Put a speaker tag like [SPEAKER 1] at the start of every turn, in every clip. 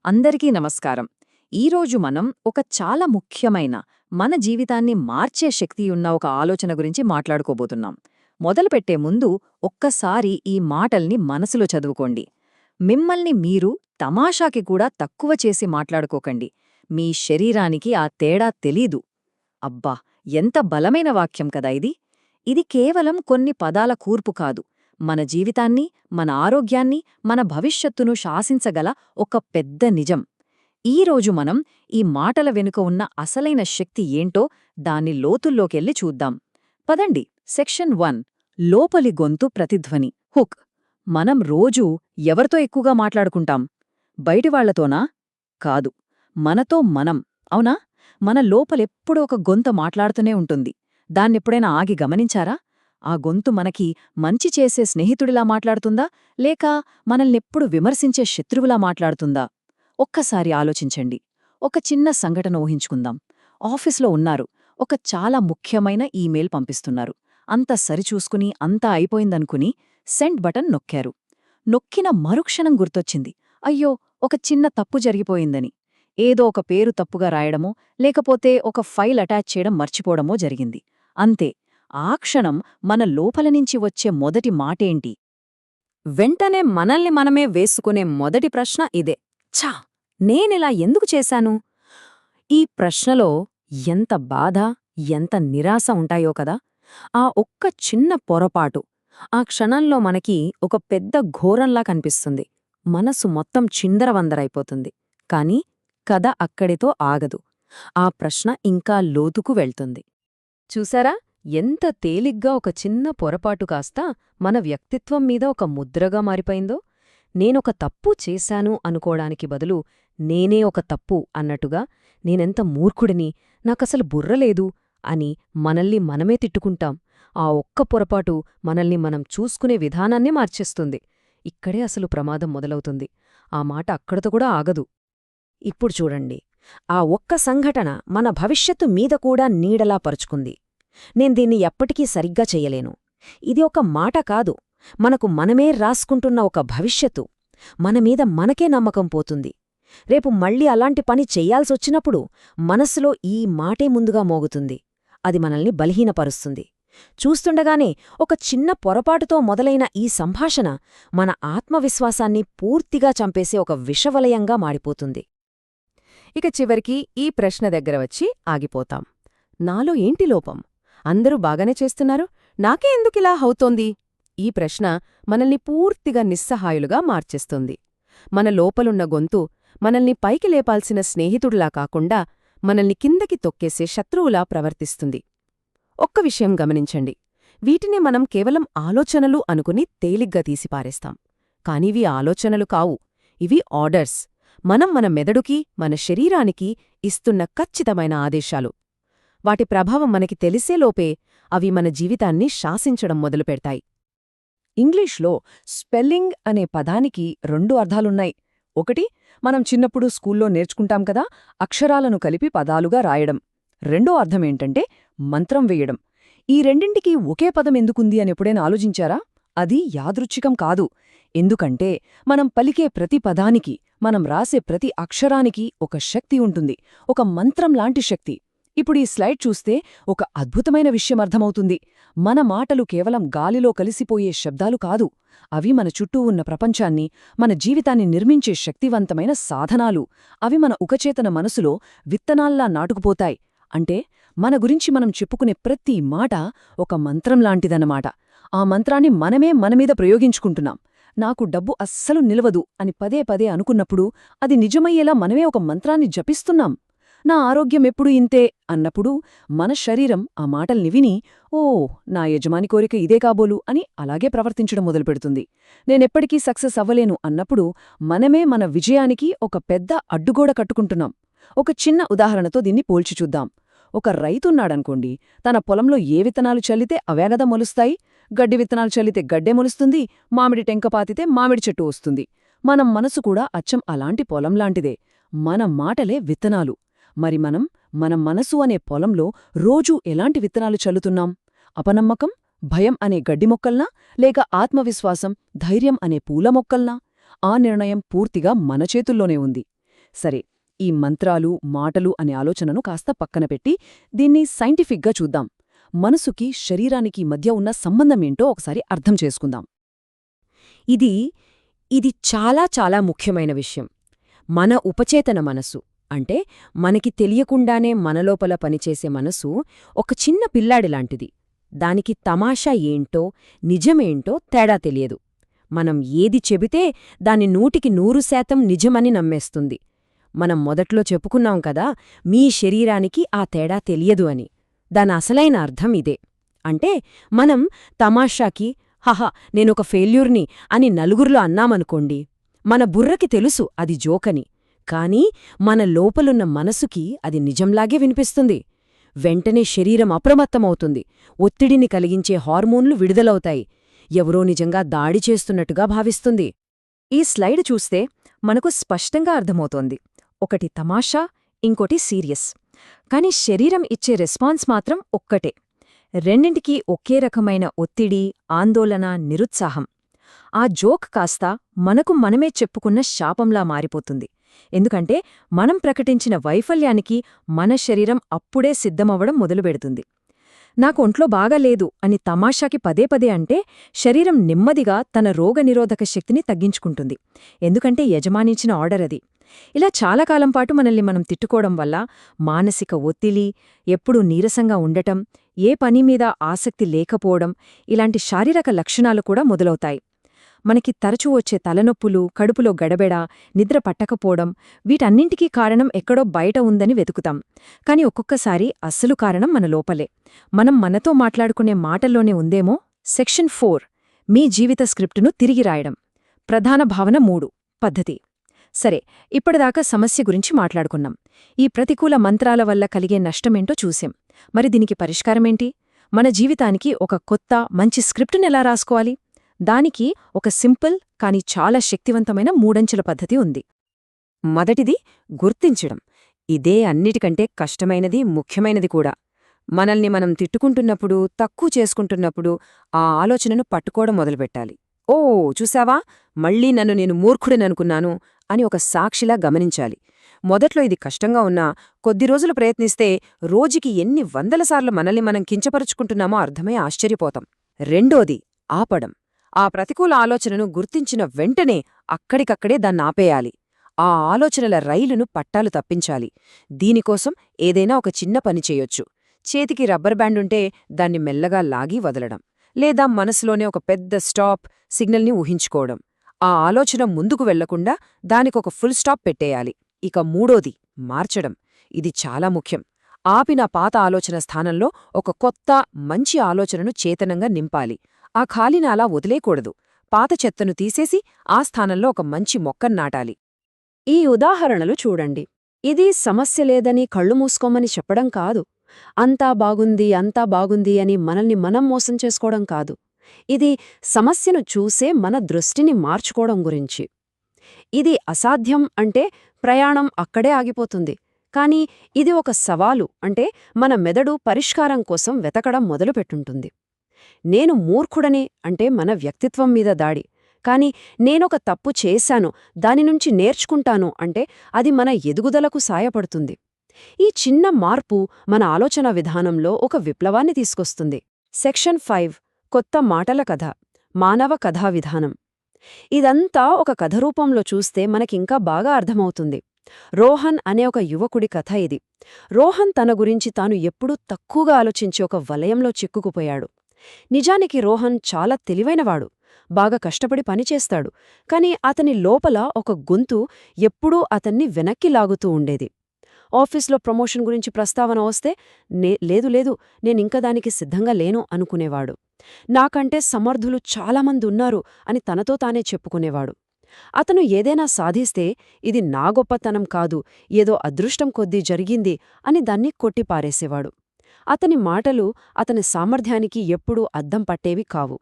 [SPEAKER 1] అందరికీ నమస్కారం. ఈరోజు మనం ఒక చాలా ముఖ్యమైన, మన జీవితాన్ని మార్చే శక్తి ఉన్న ఒక ఆలోచన గురించి మాట్లాడుకోబోతున్నాం. మొదలుపెట్టే ముందు ఒక్కసారి ఈ మాటల్ని మనసులో చదువుకోండి. మిమ్మల్ని మీరు తమాషాకి కూడా తక్కువ చేసి మాట్లాడుకోకండి. మీ శరీరానికి ఆ తేడా తెలీదు. అబ్బా! ఎంత బలమైన వాక్యం కదా ఇది! ఇది కేవలం కొన్ని పదాల కూర్పు కాదు. మన జీవితాన్ని, మన ఆరోగ్యాన్ని, మన భవిష్యత్తును శాసించగల ఒక పెద్ద నిజం. ఈరోజు మనం ఈ మాటల వెనుక ఉన్న అసలైన శక్తి ఏంటో దాని లోతుల్లోకెళ్ళి చూద్దాం. పదండి. సెక్షన్ 1. లోపలి గొంతు ప్రతిధ్వని. హుక్. మనం రోజూ ఎవరితో ఎక్కువగా మాట్లాడుకుంటాం? బయటివాళ్లతోనా? కాదు. మనతో మనం. అవునా? మన లోపలెప్పుడో ఒక గొంతు మాట్లాడుతూనే ఉంటుంది. దాన్నెప్పుడైనా ఆగి గమనించారా? ఆ గొంతు మనకి మంచి చేసే స్నేహితుడిలా మాట్లాడుతుందా, లేక మనల్నెప్పుడు విమర్శించే శత్రువులా మాట్లాడుతుందా? ఒక్కసారి ఆలోచించండి. ఒక చిన్న సంఘటన ఊహించుకుందాం. ఆఫీస్లో ఉన్నారు. ఒక చాలా ముఖ్యమైన ఈమెయిల్ పంపిస్తున్నారు. అంతా సరిచూసుకుని అంతా అయిపోయిందనుకుని సెండ్ బటన్ నొక్కారు. నొక్కిన మరుక్షణం గుర్తొచ్చింది, అయ్యో, ఒక చిన్న తప్పు జరిగిపోయిందని. ఏదో ఒక పేరు తప్పుగా రాయడమో, లేకపోతే ఒక ఫైల్ అటాచ్ చేయడం మర్చిపోవడమో జరిగింది. అంతే. ఆ క్షణం మన లోపలనుంచి వచ్చే మొదటి మాటేంటి? వెంటనే మనల్ని మనమే వేసుకునే మొదటి ప్రశ్న ఇదే. ఛా! నేనిలా ఎందుకు చేశాను? ఈ ప్రశ్నలో ఎంత బాధ, ఎంత నిరాశ ఉంటాయో కదా! ఆ ఒక్క చిన్న పొరపాటు ఆ క్షణంలో మనకి ఒక పెద్ద ఘోరంలా కనిపిస్తుంది. మనసు మొత్తం చిందరవందరైపోతుంది. కాని కథ అక్కడితో ఆగదు. ఆ ప్రశ్న ఇంకా లోతుకు వెళ్తుంది. చూసారా? ఎంత తేలిగ్గా ఒక చిన్న పొరపాటు కాస్త మన వ్యక్తిత్వం మీద ఒక ముద్రగా మారిపోయిందో? నేనొక తప్పు చేశాను అనుకోడానికి బదులు నేనే ఒక తప్పు అన్నట్టుగా, నేనెంత మూర్ఖుడిని, నాకసలు బుర్రలేదు అని మనల్ని మనమే తిట్టుకుంటాం. ఆ ఒక్క పొరపాటు మనల్ని మనం చూసుకునే విధానాన్నే మార్చేస్తుంది. ఇక్కడే అసలు ప్రమాదం మొదలవుతుంది. ఆ మాట అక్కడతో కూడా ఆగదు. ఇప్పుడు చూడండి, ఆ ఒక్క సంఘటన మన భవిష్యత్తు మీద కూడా నీడలా పరుచుకుంది. దీన్ని ఎప్పటికీ సరిగ్గా చెయ్యలేను. ఇది ఒక మాట కాదు, మనకు మనమే రాసుకుంటున్న ఒక భవిష్యత్తు. మనమీద మనకే నమ్మకం పోతుంది. రేపు మళ్ళీ అలాంటి పని చెయ్యాల్సొచ్చినప్పుడు మనసులో ఈ మాటే ముందుగా మోగుతుంది. అది మనల్ని బలహీనపరుస్తుంది. చూస్తుండగానే ఒక చిన్న పొరపాటుతో మొదలైన ఈ సంభాషణ మన ఆత్మవిశ్వాసాన్ని పూర్తిగా చంపేసే ఒక విషవలయంగా మారిపోతుంది. ఇక చివరికి ఈ ప్రశ్న దగ్గర వచ్చి ఆగిపోతాం. నాలో ఏంటి లోపం? అందరూ బాగానే చేస్తున్నారు, నాకే ఎందుకిలా అవుతోంది? ఈ ప్రశ్న మనల్ని పూర్తిగా నిస్సహాయులుగా మార్చేస్తుంది. మన లోపలున్న గొంతు మనల్ని పైకి లేపాల్సిన స్నేహితుడిలా కాకుండా మనల్ని కిందకి తొక్కేసే శత్రువులా ప్రవర్తిస్తుంది. ఒక్క విషయం గమనించండి, వీటిని మనం కేవలం ఆలోచనలు అనుకుని తేలిగ్గా తీసిపారేస్తాం. కానివి ఆలోచనలు కావు, ఇవి ఆర్డర్స్. మనం మన మెదడుకి, మన శరీరానికి ఇస్తున్న ఖచ్చితమైన ఆదేశాలు. వాటి ప్రభావం మనకి తెలిసేలోపే అవి మన జీవితాన్ని శాసించడం మొదలుపెడతాయి. ఇంగ్లీష్లో స్పెల్లింగ్ అనే పదానికి 2 అర్థాలున్నాయి. ఒకటి, మనం చిన్నప్పుడు స్కూల్లో నేర్చుకుంటాం కదా, అక్షరాలను కలిపి పదాలుగా రాయడం. రెండో అర్థమేంటంటే మంత్రం వేయడం. ఈ రెండింటికి ఒకే పదం ఎందుకుంది అని ఎప్పుడైనా ఆలోచించారా? అది యాదృచ్ఛికం కాదు. ఎందుకంటే మనం పలికే ప్రతి పదానికి, మనం రాసే ప్రతి అక్షరానికి ఒక శక్తి ఉంటుంది, ఒక మంత్రం లాంటి శక్తి. ఇప్పుడు ఈ స్లైడ్ చూస్తే ఒక అద్భుతమైన విషయం అర్థమవుతుంది. మన మాటలు కేవలం గాలిలో కలిసిపోయే శబ్దాలు కాదు, అవి మన చుట్టూ ఉన్న ప్రపంచాన్ని, మన జీవితాన్ని నిర్మించే శక్తివంతమైన సాధనాలు. అవి మన ఉపచేతన మనసులో విత్తనాల్లా నాటుకుపోతాయి. అంటే మన గురించి మనం చెప్పుకునే ప్రతి మాట ఒక మంత్రంలాంటిదన్నమాట. ఆ మంత్రాన్ని మనమే మనమీద ప్రయోగించుకుంటున్నాం. నాకు డబ్బు అస్సలు నిలవదు అని పదే పదే అనుకున్నప్పుడు అది నిజమయ్యేలా మనమే ఒక మంత్రాన్ని జపిస్తున్నాం. నా ఆరోగ్యం ఎప్పుడూ ఇంతే అన్నప్పుడు మన శరీరం ఆ మాటల్ని విని, ఓ, నా యజమాని కోరిక ఇదే కాబోలు అని అలాగే ప్రవర్తించడం మొదలుపెడుతుంది. నేనెప్పటికీ సక్సెస్ అవ్వలేను అన్నప్పుడు మనమే మన విజయానికి ఒక పెద్ద అడ్డుగోడ కట్టుకుంటున్నాం. ఒక చిన్న ఉదాహరణతో దీన్ని పోల్చి చూద్దాం. ఒక రైతున్నాడనుకోండి, తన పొలంలో ఏ విత్తనాలు చల్లితే అవేగదా మొలుస్తాయి? గడ్డి విత్తనాలు చల్లితే గడ్డే మొలుస్తుంది, మామిడి టెంక పాతితే మామిడి చెట్టు వస్తుంది. మనం మనసు కూడా అచ్చం అలాంటి పొలంలాంటిదే. మన మాటలే విత్తనాలు. మరి మన మనసు అనే పొలంలో రోజూ ఎలాంటి విత్తనాలు చల్లుతున్నాం? అపనమ్మకం, భయం అనే గడ్డి మొక్కల్నా, లేక ఆత్మవిశ్వాసం, ధైర్యం అనే పూల మొక్కల్నా? ఆ నిర్ణయం పూర్తిగా మన చేతుల్లోనే ఉంది.
[SPEAKER 2] సరే, ఈ మంత్రాలు, మాటలు అనే ఆలోచనను కాస్త పక్కన పెట్టి దీన్ని సైంటిఫిక్గా చూద్దాం. మనసుకి, శరీరానికి మధ్య ఉన్న సంబంధమేంటో ఒకసారి అర్థం చేసుకుందాం.
[SPEAKER 3] ఇది ఇది చాలా చాలా ముఖ్యమైన విషయం. మన ఉపచేతన మనసు అంటే మనకి తెలియకుండానే మనలోపల పనిచేసే మనసు ఒక చిన్న పిల్లాడిలాంటిది. దానికి తమాషా ఏంటో నిజమేంటో తేడా తెలియదు. మనం ఏది చెబితే దాన్ని 100% నిజమని నమ్మేస్తుంది. మనం మొదట్లో చెప్పుకున్నాం కదా, మీ శరీరానికి ఆ తేడా తెలియదు అని. దాని అసలైన అర్థం ఇదే. అంటే మనం తమాషాకి హహ నేనొక ఫెయిల్యూర్ని అని నలుగురిలో అన్నామనుకోండి, మన బుర్రకి తెలుసు అది జోకని. కానీ మన లోపలున్న మనసుకి అది నిజంలాగే వినిపిస్తుంది. వెంటనే శరీరం అప్రమత్తమవుతుంది. ఒత్తిడిని కలిగించే హార్మోన్లు విడుదలవుతాయి. ఎవరో నిజంగా దాడి చేస్తున్నట్టుగా భావిస్తుంది.
[SPEAKER 1] ఈ స్లైడ్ చూస్తే మనకు స్పష్టంగా అర్థమవుతోంది. ఒకటి తమాషా, ఇంకోటి సీరియస్. కాని శరీరం ఇచ్చే రెస్పాన్స్ మాత్రం ఒక్కటే. రెండింటికీ ఒకే రకమైన ఒత్తిడి, ఆందోళన, నిరుత్సాహం. ఆ జోక్ కాస్త మనకు మనమే చెప్పుకున్న శాపంలా మారిపోతుంది. ఎందుకంటే మనం ప్రకటించిన వైఫల్యానికి మన శరీరం అప్పుడే సిద్ధమవ్వడం మొదలుపెడుతుంది. నాకు ఒంట్లో బాగాలేదు అని తమాషాకి పదే పదే అంటే శరీరం నెమ్మదిగా తన రోగనిరోధక శక్తిని తగ్గించుకుంటుంది. ఎందుకంటే యజమానించిన ఆర్డర్ అది. ఇలా చాలా కాలం పాటు మనల్ని మనం తిట్టుకోవడం వల్ల మానసిక ఒత్తిడి, ఎప్పుడూ నీరసంగా ఉండటం, ఏ పని మీద ఆసక్తి లేకపోవడం, ఇలాంటి శారీరక లక్షణాలు కూడా మొదలవుతాయి. మనకి తరచూ వచ్చే తలనొప్పులు, కడుపులో గడబెడ, నిద్ర పట్టకపోవడం, వీటన్నింటికీ కారణం ఎక్కడో బయట ఉందని వెతుకుతాం. కాని ఒక్కొక్కసారి అస్సలు కారణం మన లోపలే. మనం మనతో మాట్లాడుకునే మాటల్లోనే ఉందేమో. సెక్షన్ 4 మీ జీవిత స్క్రిప్టును తిరిగి రాయడం. ప్రధాన భావన 3 పద్ధతి. సరే, ఇప్పటిదాకా సమస్య గురించి మాట్లాడుకున్నాం. ఈ ప్రతికూల మంత్రాల వల్ల కలిగే నష్టమేంటో చూసాం. మరి దీనికి పరిష్కారమేంటి? మన జీవితానికి ఒక కొత్త, మంచి స్క్రిప్టునెలా రాసుకోవాలి? దానికి ఒక సింపుల్ కాని చాలా శక్తివంతమైన 3 అంచెల పద్ధతి ఉంది. మొదటిది గుర్తించడం. ఇదే అన్నిటికంటే కష్టమైనది, ముఖ్యమైనది కూడా. మనల్ని మనం తిట్టుకుంటున్నప్పుడు, తక్కువ చేసుకుంటున్నప్పుడు ఆ ఆలోచనను పట్టుకోవడం మొదలుపెట్టాలి. ఓ చూసావా, మళ్ళీ నన్ను నేను మూర్ఖుడిననుకున్నాను అని ఒక సాక్షిలా గమనించాలి. మొదట్లో ఇది కష్టంగా ఉన్నా కొద్ది రోజులు ప్రయత్నిస్తే రోజుకి ఎన్ని వందలసార్లు మనల్ని మనం కించపరుచుకుంటున్నామో అర్థమై ఆశ్చర్యపోతాం. రెండోది ఆపడం. ఆ ప్రతికూల ఆలోచనను గుర్తించిన వెంటనే అక్కడికక్కడే దాన్నాపేయాలి. ఆ ఆలోచనల రైలును పట్టాలు తప్పించాలి. దీనికోసం ఏదైనా ఒక చిన్న పని చేయొచ్చు. చేతికి రబ్బర్ బ్యాండుంటే దాన్ని మెల్లగా లాగి వదలడం. లేదా మనసులోనే ఒక పెద్ద స్టాప్ సిగ్నల్ని ఊహించుకోవడం. ఆ ఆలోచన ముందుకు వెళ్లకుండా దానికొక ఫుల్ స్టాప్ పెట్టేయాలి. ఇక మూడోది మార్చడం. ఇది చాలా ముఖ్యం. ఆపిన పాత ఆలోచన స్థానంలో ఒక కొత్త, మంచి ఆలోచనను చేతనంగా నింపాలి. ఆ ఖాళీని అలా వదిలేకూడదు. పాత చెత్తను తీసేసి ఆ స్థానంలో ఒక మంచి మొక్కన్నాటాలి.
[SPEAKER 3] ఈ ఉదాహరణలు చూడండి. ఇది సమస్య లేదని కళ్ళు మూసుకోమని చెప్పడం కాదు. అంతా బాగుంది అని మనల్ని మనం మోసం చేసుకోవడం కాదు. ఇది సమస్యను చూసే మన దృష్టిని మార్చుకోవడం గురించి. ఇది అసాధ్యం అంటే ప్రయాణం అక్కడే ఆగిపోతుంది. కానీ ఇది ఒక సవాలు అంటే మన మెదడు పరిష్కారం కోసం వెతకడం మొదలుపెట్టుంటుంది. నేను మూర్ఖుడనే అంటే మన వ్యక్తిత్వం మీద దాడి. కాని నేనొక తప్పు చేశాను, దానినుంచి నేర్చుకుంటాను అంటే అది మన ఎదుగుదలకు సాయపడుతుంది. ఈ చిన్న మార్పు మన ఆలోచన విధానంలో ఒక విప్లవాన్ని తీసుకొస్తుంది. సెక్షన్ 5 కొత్త మాటల కథ, మానవ కథా విధానం. ఇదంతా ఒక కథ రూపంలో చూస్తే మనకింకా బాగా అర్థమవుతుంది. రోహన్ అనే ఒక యువకుడి కథ ఇది. రోహన్ తన గురించి తాను ఎప్పుడూ తక్కువగా ఆలోచించి ఒక వలయంలో చిక్కుకుపోయాడు. నిజానికి రోహన్ చాలా తెలివైనవాడు, బాగా కష్టపడి పనిచేస్తాడు. కాని అతని లోపల ఒక గొంతు ఎప్పుడూ అతన్ని వెనక్కి లాగుతూ ఉండేది. ఆఫీస్లో ప్రమోషన్ గురించి ప్రస్తావన వస్తే లేదు నేనింక దానికి సిద్ధంగా లేను అనుకునేవాడు. నాకంటే సమర్థులు చాలామంది ఉన్నారు అని తనతో తానే చెప్పుకునేవాడు. అతను ఏదైనా సాధిస్తే ఇది నా గొప్పతనం కాదు, ఏదో అదృష్టం కొద్దీ జరిగింది అని దాన్ని కొట్టిపారేసేవాడు. అతని మాటలు అతని సామర్థ్యానికి ఎప్పుడూ అద్దం పట్టేవి కావు.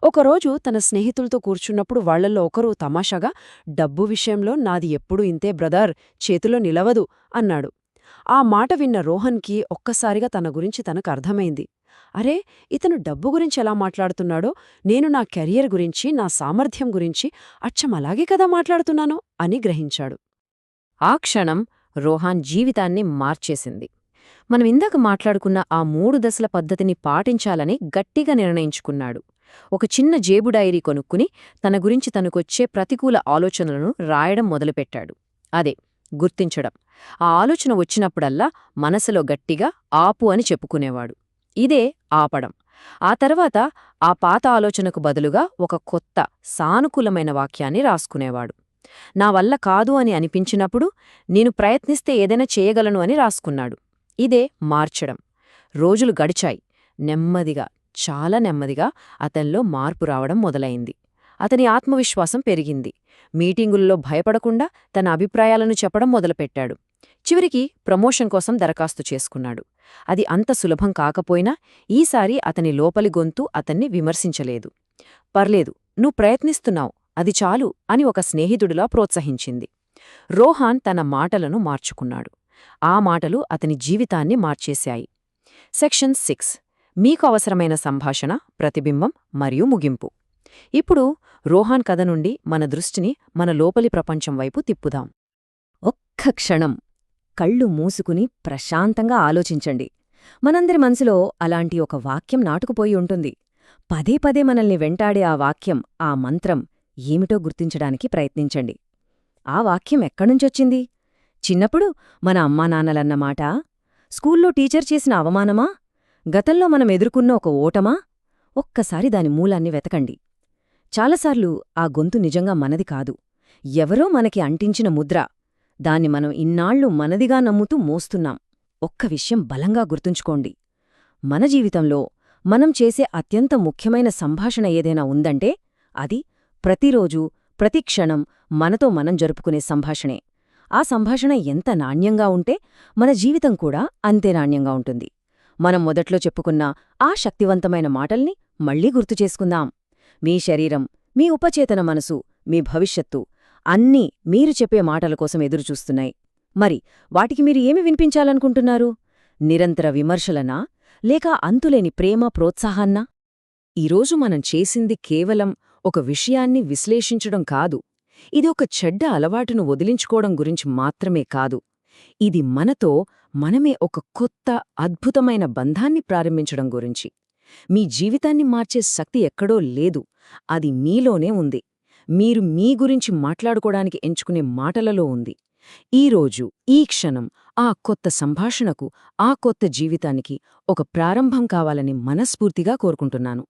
[SPEAKER 3] ఒకరోజు తన స్నేహితులతో కూర్చున్నప్పుడు వాళ్లల్లో ఒకరు తమాషాగా, డబ్బు విషయంలో నాది ఎప్పుడూ ఇంతే బ్రదర్, చేతిలో నిలవదు అన్నాడు. ఆ మాట విన్న రోహన్కి ఒక్కసారిగా తన గురించి తనకు అర్థమైంది. అరే, ఇతను డబ్బు గురించి ఎలా మాట్లాడుతున్నాడో నేను నా కెరియర్ గురించి, నా సామర్థ్యం గురించి అచ్చం అలాగే కదా మాట్లాడుతున్నాను అని గ్రహించాడు. ఆ క్షణం రోహాన్ జీవితాన్ని మార్చేసింది. మనం ఇందాక మాట్లాడుకున్న ఆ 3 దశల పద్ధతిని పాటించాలని గట్టిగా నిర్ణయించుకున్నాడు. ఒక చిన్న జేబు డైరీ కొనుక్కుని తన గురించి తనకొచ్చే ప్రతికూల ఆలోచనలను రాయడం మొదలుపెట్టాడు. అదే గుర్తించడం. ఆ ఆలోచన వచ్చినప్పుడల్లా మనసులో గట్టిగా ఆపు అని చెప్పుకునేవాడు. ఇదే ఆపడం. ఆ తర్వాత ఆ పాత ఆలోచనకు బదులుగా ఒక కొత్త, సానుకూలమైన వాక్యాన్ని రాసుకునేవాడు. నా వల్ల కాదు అని అనిపించినప్పుడు నేను ప్రయత్నిస్తే ఏదైనా చేయగలను అని రాసుకున్నాడు. ఇదే మార్చడం. రోజులు గడిచాయి. నెమ్మదిగా, చాలా నెమ్మదిగా అతనిలో మార్పు రావడం మొదలైంది. అతని ఆత్మవిశ్వాసం పెరిగింది. మీటింగుల్లో భయపడకుండా తన అభిప్రాయాలను చెప్పడం మొదలుపెట్టాడు. చివరికి ప్రమోషన్ కోసం దరఖాస్తు చేసుకున్నాడు. అది అంత సులభం కాకపోయినా ఈసారి అతని లోపలి గొంతు అతన్ని విమర్శించలేదు. పర్లేదు, నువ్వు ప్రయత్నిస్తున్నావు, అది చాలు అని ఒక స్నేహితుడిలా ప్రోత్సహించింది. రోహాన్ తన మాటలను మార్చుకున్నాడు. ఆ మాటలు అతని జీవితాన్ని మార్చేశాయి. సెక్షన్ 6. మీకు అవసరమైన సంభాషణ, ప్రతిబింబం మరియు ముగింపు. ఇప్పుడు రోహాన్ కథ నుండి మన దృష్టిని మన లోపలి ప్రపంచం వైపు తిప్పుదాం.
[SPEAKER 1] ఒక్క క్షణం కళ్ళు మూసుకుని ప్రశాంతంగా ఆలోచించండి. మనందరి మనసులో అలాంటి ఒక వాక్యం నాటుకుపోయి ఉంటుంది. పదే పదే మనల్ని వెంటాడే ఆ వాక్యం, ఆ మంత్రం ఏమిటో గుర్తించడానికి ప్రయత్నించండి. ఆ వాక్యం ఎక్కడ్నుంచొచ్చింది? చిన్నప్పుడు మన అమ్మానాన్నలన్న మాట? స్కూల్లో టీచర్ చేసిన అవమానమా? గతంలో మనం ఎదుర్కొన్న ఒక ఓటమా? ఒక్కసారి దాని మూలాన్ని వెతకండి. చాలాసార్లు ఆ గొంతు నిజంగా మనది కాదు. ఎవరో మనకి అంటించిన ముద్ర. దాన్ని మనం ఇన్నాళ్లు మనదిగా నమ్ముతూ మోస్తున్నాం. ఒక్క విషయం బలంగా గుర్తుంచుకోండి. మన జీవితంలో మనం చేసే అత్యంత ముఖ్యమైన సంభాషణ ఏదైనా ఉందంటే అది ప్రతిరోజూ, ప్రతి క్షణం మనతో మనం జరుపుకునే సంభాషణే. ఆ సంభాషణ ఎంత నాణ్యంగా ఉంటే మన జీవితం కూడా అంతే నాణ్యంగా ఉంటుంది. మనం మొదట్లో చెప్పుకున్న ఆ శక్తివంతమైన మాటల్ని మళ్లీ గుర్తుచేసుకుందాం. మీ శరీరం, మీ ఉపచేతన మనసు, మీ భవిష్యత్తు అన్నీ మీరు చెప్పే మాటల కోసం ఎదురుచూస్తున్నాయి. మరి వాటికి మీరు ఏమి వినిపించాలనుకుంటున్నారు? నిరంతర విమర్శలనా, లేక అంతులేని ప్రేమ, ప్రోత్సాహాన్నా? ఈరోజు మనం చేసింది కేవలం ఒక విషయాన్ని విశ్లేషించడం కాదు. ఇది ఒక చెడ్డ అలవాటును వదిలించుకోవడం గురించి మాత్రమే కాదు. ఇది మనతో మనమే ఒక కొత్త, అద్భుతమైన బంధాన్ని ప్రారంభించడం గురించి. మీ జీవితాన్ని మార్చే శక్తి ఎక్కడో లేదు, అది మీలోనే ఉంది. మీరు మీ గురించి మాట్లాడుకోవడానికి ఎంచుకునే మాటలలో ఉంది. ఈరోజు, ఈ క్షణం ఆ కొత్త సంభాషణకు, ఆ కొత్త జీవితానికి ఒక ప్రారంభం కావాలని మనస్ఫూర్తిగా కోరుకుంటున్నాను.